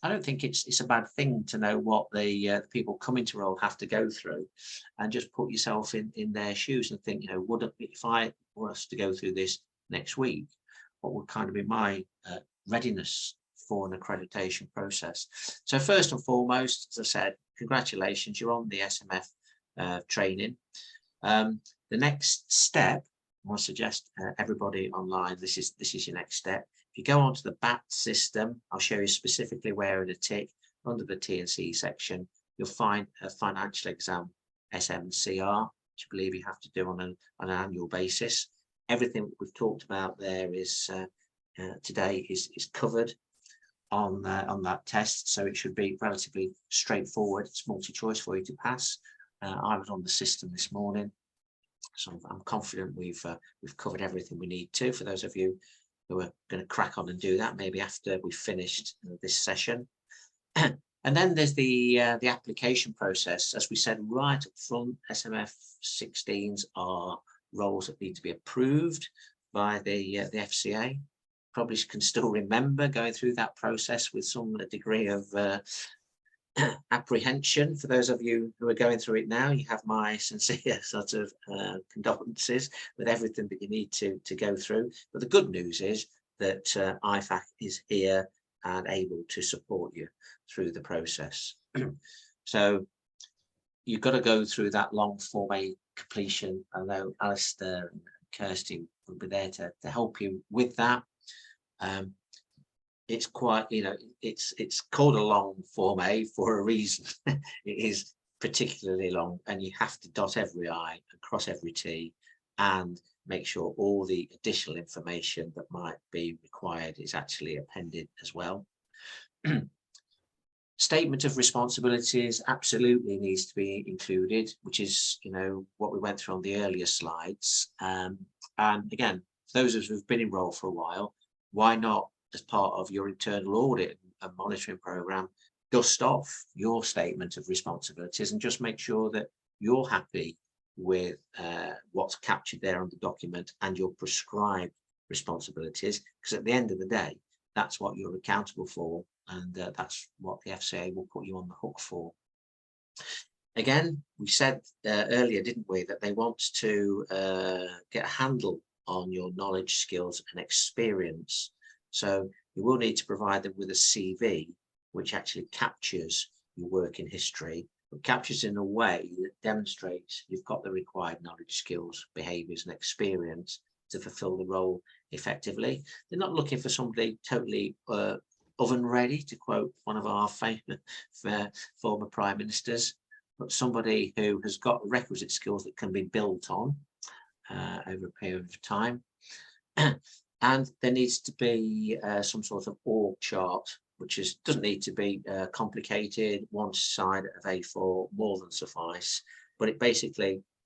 I don't think it's a bad thing to know what the people coming to role have to go through, and just put yourself in their shoes and think, would it, if I was to go through this next week, what would kind of be my readiness for an accreditation process? So first and foremost, as I said, congratulations, you're on the SMF training. The next step, I want to suggest everybody online, this is your next step. If you go onto the BAT system, I'll show you specifically where in a tick under the T&C section, you'll find a financial exam SMCR, which I believe you have to do on an annual basis. Everything we've talked about there is today is covered on that test, so it should be relatively straightforward. It's multi-choice for you to pass. I was on the system this morning, so I'm confident we've covered everything we need to. For those of you who are going to crack on and do that, maybe after we've finished this session. And then there's the application process. As we said right up front, SMF16s are roles that need to be approved by the FCA. Probably can still remember going through that process with some degree of apprehension. For those of you who are going through it now, you have my sincere sort of condolences with everything that you need to go through. But the good news is that IFAC is here and able to support you through the process. So you've got to go through that long Form A completion. I know Alistair and Kirsty will be there to help you with that. It's quite, it's called a long Form A for a reason. It is particularly long, and you have to dot every I and cross every T and make sure all the additional information that might be required is actually appended as well. Statement of responsibilities absolutely needs to be included, which is, what we went through on the earlier slides. And again, for those of us who've been enrolled for a while, why not, as part of your internal audit and monitoring program, dust off your statement of responsibilities and just make sure that you're happy with what's captured there on the document and your prescribed responsibilities, because at the end of the day, that's what you're accountable for, and that's what the FCA will put you on the hook for. Again, we said earlier, didn't we, that they want to get a handle on your knowledge, skills and experience. So you will need to provide them with a CV, which actually captures your working history, but captures in a way that demonstrates you've got the required knowledge, skills, behaviours and experience to fulfil the role effectively. They're not looking for somebody totally oven ready, to quote one of our famous former prime ministers, but somebody who has got requisite skills that can be built on over a period of time. And there needs to be some sort of org chart, which doesn't need to be complicated. One side of A4 more than suffice, but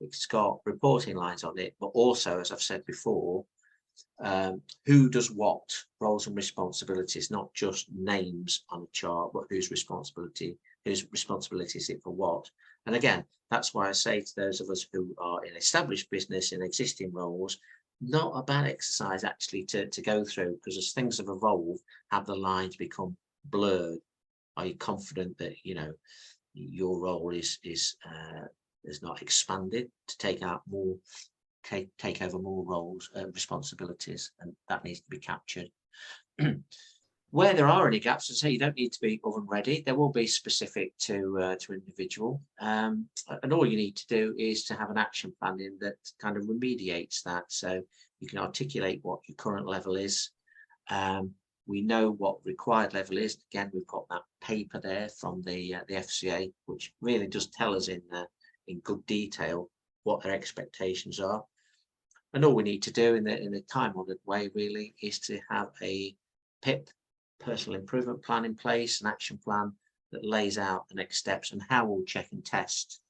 it's got reporting lines on it, but also, as I've said before, who does what, roles and responsibilities, not just names on a chart, but whose responsibility is it for what. And again, that's why I say to those of us who are in established business, in existing roles, not a bad exercise actually to go through, because as things have evolved, have the lines become blurred? Are you confident that your role is not expanded to take over more roles, responsibilities, and that needs to be captured. Where there are any gaps, as I say, you don't need to be oven ready. There will be specific to individual, and all you need to do is to have an action plan in that kind of remediates that. So you can articulate what your current level is. We know what required level is. Again, we've got that paper there from the FCA, which really does tell us in good detail what their expectations are. And all we need to do in the time-honoured way really is to have a PIP, personal improvement plan, in place, an action plan that lays out the next steps and how we'll check and test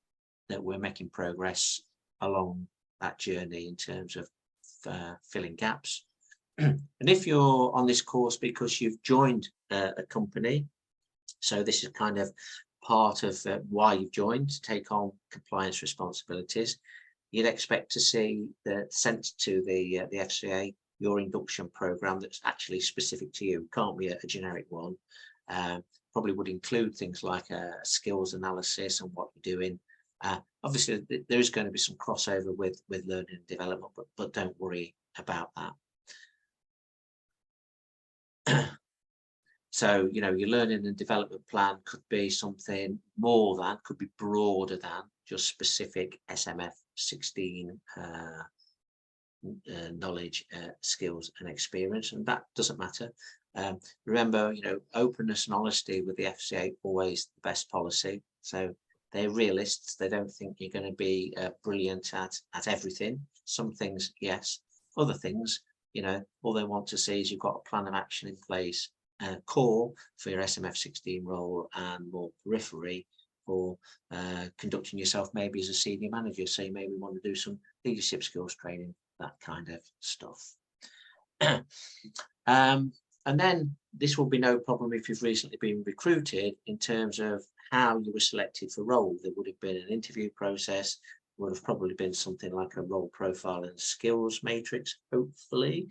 that we're making progress along that journey in terms of filling gaps. And if you're on this course because you've joined a company, so this is kind of part of why you've joined, to take on compliance responsibilities, you'd expect to see sent to the FCA your induction program that's actually specific to you. Can't be a generic one. probably would include things like a skills analysis and what you're doing. Obviously, there is going to be some crossover with learning and development, but don't worry about that. So, you know, your learning and development plan could be something more than, could be broader than just specific SMF16 knowledge, skills and experience, and that doesn't matter. Remember, you know, openness and honesty with the FCA always the best policy. So they're realists. They don't think you're going to be brilliant at everything. Some things, yes. Other things, you know, all they want to see is you've got a plan of action in place, core for your SMF16 role, and more periphery for conducting yourself maybe as a senior manager. So you maybe want to do some leadership skills training, that kind of stuff. And then this will be no problem if you've recently been recruited in terms of how you were selected for role. There would have been an interview process, would have probably been something like a role profile and skills matrix, hopefully,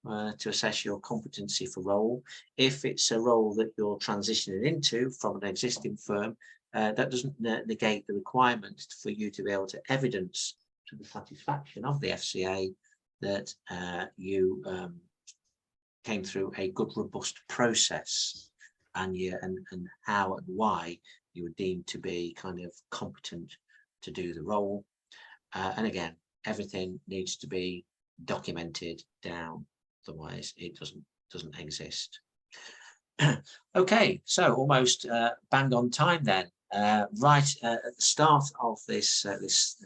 to assess your competency for role. If it's a role that you're transitioning into from an existing firm, that doesn't negate the requirement for you to be able to evidence to the satisfaction of the FCA that you came through a good, robust process, and how and why you were deemed to be kind of competent to do the role. And again, everything needs to be documented down, otherwise it doesn't exist. Okay, so almost bang on time then. Right at the start of this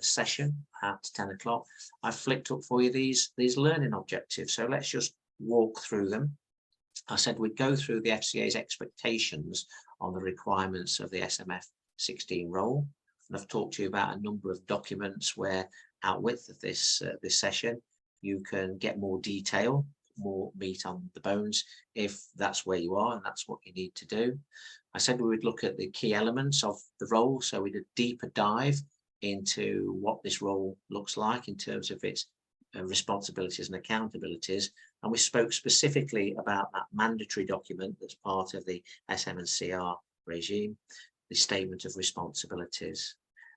session at 10 o'clock, I flicked up for you these learning objectives. So let's just walk through them. I said we'd go through the FCA's expectations on the requirements of the SMF16 role, and I've talked to you about a number of documents where, out with this session, you can get more detail, more meat on the bones if that's where you are and that's what you need to do. I said we would look at the key elements of the role, so we did a deeper dive into what this role looks like in terms of its responsibilities and accountabilities, and we spoke specifically about that mandatory document that's part of the SM&CR regime, the statement of responsibilities.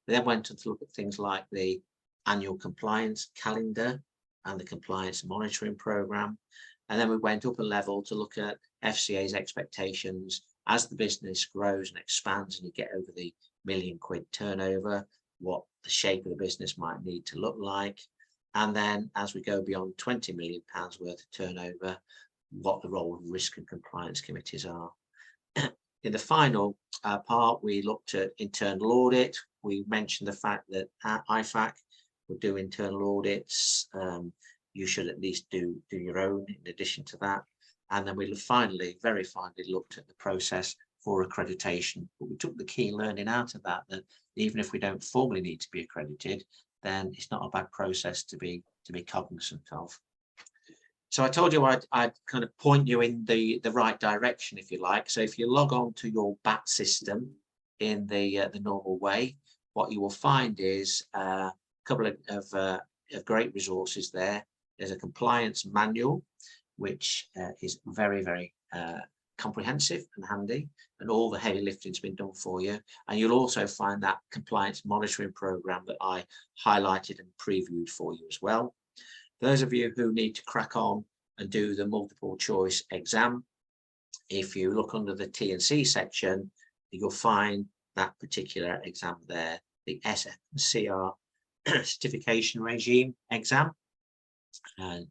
We then went on to look at things like the annual compliance calendar and the compliance monitoring program, and then we went up a level to look at FCA's expectations as the business grows and expands and you get over the £1 million turnover, what the shape of the business might need to look like. And then as we go beyond £20 million worth of turnover, what the role of risk and compliance committees are. In the final part, we looked at internal audit. We mentioned the fact that at IFAC will do internal audits. You should at least do your own in addition to that. And then we very finally looked at the process for accreditation. But we took the key learning out of that, that even if we don't formally need to be accredited, then it's not a bad process to be cognizant of. So I told you I'd kind of point you in the right direction, if you like. So if you log on to your BAT system in the normal way, what you will find is a couple of great resources there. There's a compliance manual, which is very, very comprehensive and handy, and all the heavy lifting's been done for you. And you'll also find that compliance monitoring program that I highlighted and previewed for you as well. Those of you who need to crack on and do the multiple choice exam, if you look under the T&C section, you'll find that particular exam there, the SM&CR certification regime exam. And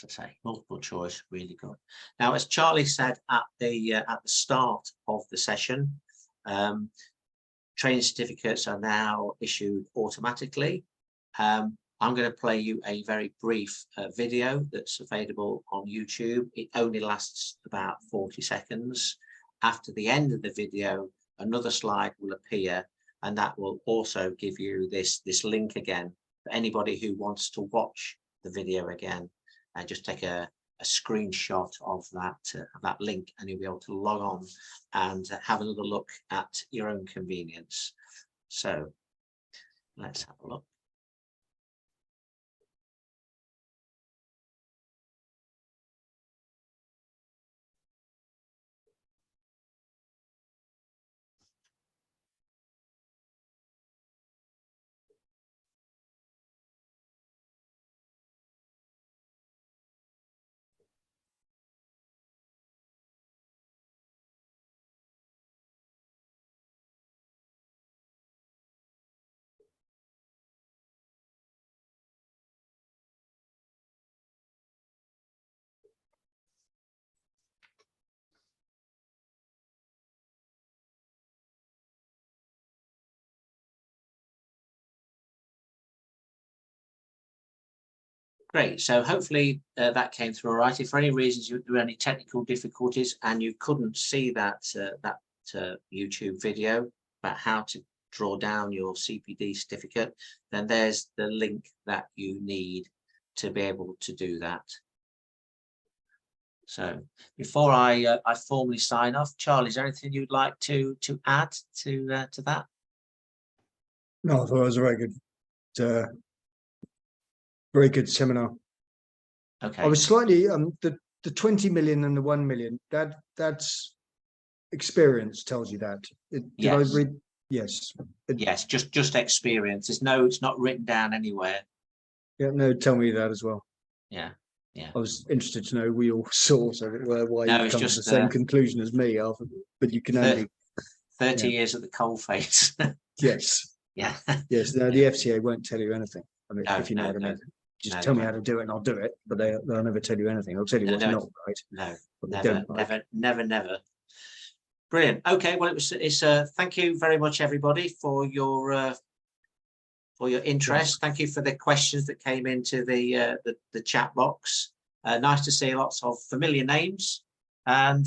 as I say, multiple choice, really good. Now, as Charlie said at the start of the session, training certificates are now issued automatically. I'm going to play you a very brief video that's available on YouTube. It only lasts about 40 seconds. After the end of the video, another slide will appear, and that will also give you this link again for anybody who wants to watch the video again. And just take a screenshot of that link, and you'll be able to log on and have another look at your own convenience. So let's have a look. Great. So hopefully that came through all right. If for any reasons there were any technical difficulties and you couldn't see that YouTube video about how to draw down your CPD certificate, then there's the link that you need to be able to do that. So before I formally sign off, Charlie, is there anything you'd like to add to that? No, I thought it was a very good seminar. Okay. I was slightly the 20 million and the 1 million. That's experience tells you that. Did Yes. I read? Yes. Yes, just experience. It's not written down anywhere. Yeah, no, tell me that as well. Yeah, yeah. I was interested to know your source of it, why No, you it's come to just the same conclusion as me. But you can only 30 years at the coalface. yes, Yeah. yes. No, the FCA won't tell you anything. I mean, No, if you know no, what I mean. no. Just No, tell they me how to do it, and I'll do it. But they'll never tell you anything. I'll tell you No, what's no, not right. No, But they never, don't like. never. Brilliant. Okay, well, thank you very much, everybody, for your interest. Thank you for the questions that came into the chat box. Nice to see lots of familiar names, and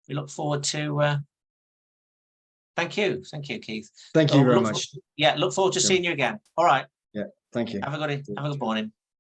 we look forward to. Thank you, Keith. Thank you very much. Look forward to seeing you again. All right. Yeah. Thank you. Have a good morning.